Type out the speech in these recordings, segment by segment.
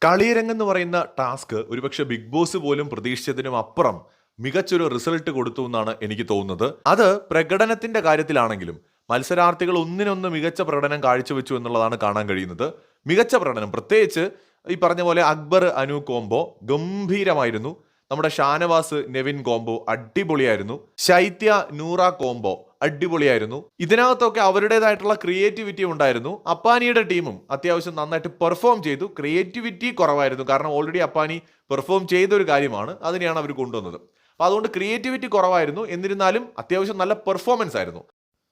കളിയരങ്ങെന്ന് പറയുന്ന ടാസ്ക് ഒരുപക്ഷെ big boss പോലും പ്രതീക്ഷിച്ചതിനും അപ്പുറം മികച്ചൊരു റിസൾട്ട് കൊടുത്തു എന്നാണ് എനിക്ക് തോന്നുന്നത്. അത് പ്രകടനത്തിന്റെ കാര്യത്തിലാണെങ്കിലും മത്സരാർത്ഥികൾ ഒന്നിനൊന്ന് മികച്ച പ്രകടനം കാഴ്ചവെച്ചു എന്നുള്ളതാണ് കാണാൻ കഴിയുന്നത്. മികച്ച പ്രകടനം പ്രത്യേകിച്ച് ഈ പറഞ്ഞ പോലെ അക്ബർ അനു കോംബോ ഗംഭീരമായിരുന്നു. നമ്മുടെ ഷാനവാസ് നെവിൻ കോംബോ അടിപൊളിയായിരുന്നു. ശൈത്യ നൂറ കോംബോ അടിപൊളിയായിരുന്നു. ഇതിനകത്തൊക്കെ അവരുടേതായിട്ടുള്ള ക്രിയേറ്റിവിറ്റി ഉണ്ടായിരുന്നു. അപ്പാനിയുടെ ടീമും അത്യാവശ്യം നന്നായിട്ട് പെർഫോം ചെയ്തു. ക്രിയേറ്റിവിറ്റി കുറവായിരുന്നു, കാരണം ഓൾറെഡി അപ്പാനി പെർഫോം ചെയ്ത ഒരു കാര്യമാണ്, അതിനെയാണ് അവർ കൊണ്ടുവന്നത്. അപ്പോൾ അതുകൊണ്ട് ക്രിയേറ്റിവിറ്റി കുറവായിരുന്നു, എന്നിരുന്നാലും അത്യാവശ്യം നല്ല പെർഫോമൻസ് ആയിരുന്നു.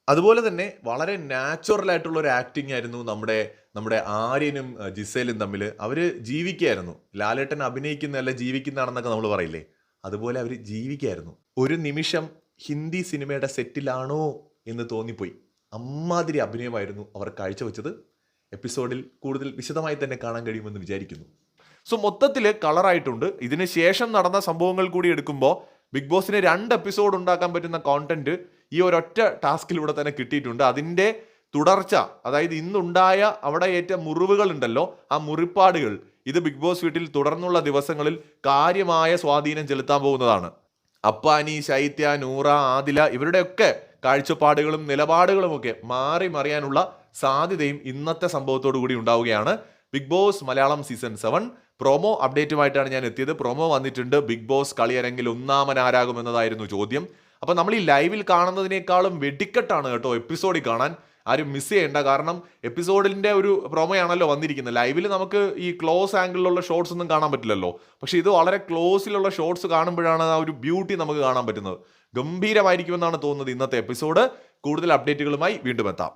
അതുപോലെ തന്നെ വളരെ നാച്ചുറൽ ആയിട്ടുള്ള ഒരു ആക്ടിങ് ആയിരുന്നു നമ്മുടെ ആര്യനും ജിസേലും തമ്മിൽ. അവര് ജീവിക്കുകയായിരുന്നു. ലാലേട്ടൻ അഭിനയിക്കുന്നതല്ല ജീവിക്കുന്നതാണെന്നൊക്കെ നമ്മൾ പറയില്ലേ, അതുപോലെ അവർ ജീവിക്കുകയായിരുന്നു. ഒരു നിമിഷം ഹിന്ദി സിനിമയുടെ സെറ്റിലാണോ എന്ന് തോന്നിപ്പോയി. അമ്മാതിരി അഭിനയമായിരുന്നു അവർ കാഴ്ചവെച്ചത്. എപ്പിസോഡിൽ കൂടുതൽ വിശദമായി തന്നെ കാണാൻ കഴിയുമെന്ന് വിചാരിക്കുന്നു. സോ മൊത്തത്തിൽ കളറായിട്ടുണ്ട്. ഇതിന് ശേഷം നടന്ന സംഭവങ്ങൾ കൂടി എടുക്കുമ്പോൾ ബിഗ് ബോസിന് 2 എപ്പിസോഡ് ഉണ്ടാക്കാൻ പറ്റുന്ന കോണ്ടന്റ് ഈ ഒരൊറ്റ ടാസ്കിലൂടെ തന്നെ കിട്ടിയിട്ടുണ്ട്. അതിൻ്റെ തുടർച്ച, അതായത് ഇന്നുണ്ടായ അവിടെ ഏറ്റ മുറിവുകൾ ഉണ്ടല്ലോ, ആ മുറിപ്പാടുകൾ ഇത് ബിഗ് ബോസ് വീട്ടിൽ തുടർന്നുള്ള ദിവസങ്ങളിൽ കാര്യമായ സ്വാധീനം ചെലുത്താൻ പോകുന്നതാണ്. അപ്പാനി, ശൈത്യ, നൂറ, ആദില ഇവരുടെയൊക്കെ കാഴ്ചപ്പാടുകളും നിലപാടുകളും ഒക്കെ മാറി മറിയാനുള്ള സാധ്യതയും ഇന്നത്തെ സംഭവത്തോടു കൂടി ഉണ്ടാവുകയാണ്. Bigg Boss Malayalam season 7 promo അപ്ഡേറ്റുമായിട്ടാണ് ഞാൻ എത്തിയത്. പ്രൊമോ വന്നിട്ടുണ്ട്. ബിഗ് ബോസ് കളിയരങ്ങിൽ ഒന്നാമനാരാകുമെന്നതായിരുന്നു ചോദ്യം. അപ്പോൾ നമ്മൾ ഈ ലൈവിൽ കാണുന്നതിനേക്കാളും വെടിക്കെട്ടാണ് കേട്ടോ എപ്പിസോഡിൽ കാണാൻ. ആരും മിസ് ചെയ്യേണ്ട, കാരണം എപ്പിസോഡിന്റെ ഒരു പ്രൊമോയാണല്ലോ വന്നിരിക്കുന്നത്. ലൈവിൽ നമുക്ക് ഈ ക്ലോസ് ആംഗിളിലുള്ള ഷോട്ട്സ് ഒന്നും കാണാൻ പറ്റില്ലല്ലോ, പക്ഷെ ഇത് വളരെ ക്ലോസിലുള്ള ഷോട്ട്സ് കാണുമ്പോഴാണ് ആ ഒരു ബ്യൂട്ടി നമുക്ക് കാണാൻ പറ്റുന്നത്. ഗംഭീരമായിരിക്കുമെന്നാണ് തോന്നുന്നത് ഇന്നത്തെ എപ്പിസോഡ്. കൂടുതൽ അപ്ഡേറ്റുകളുമായി വീണ്ടും എത്താം.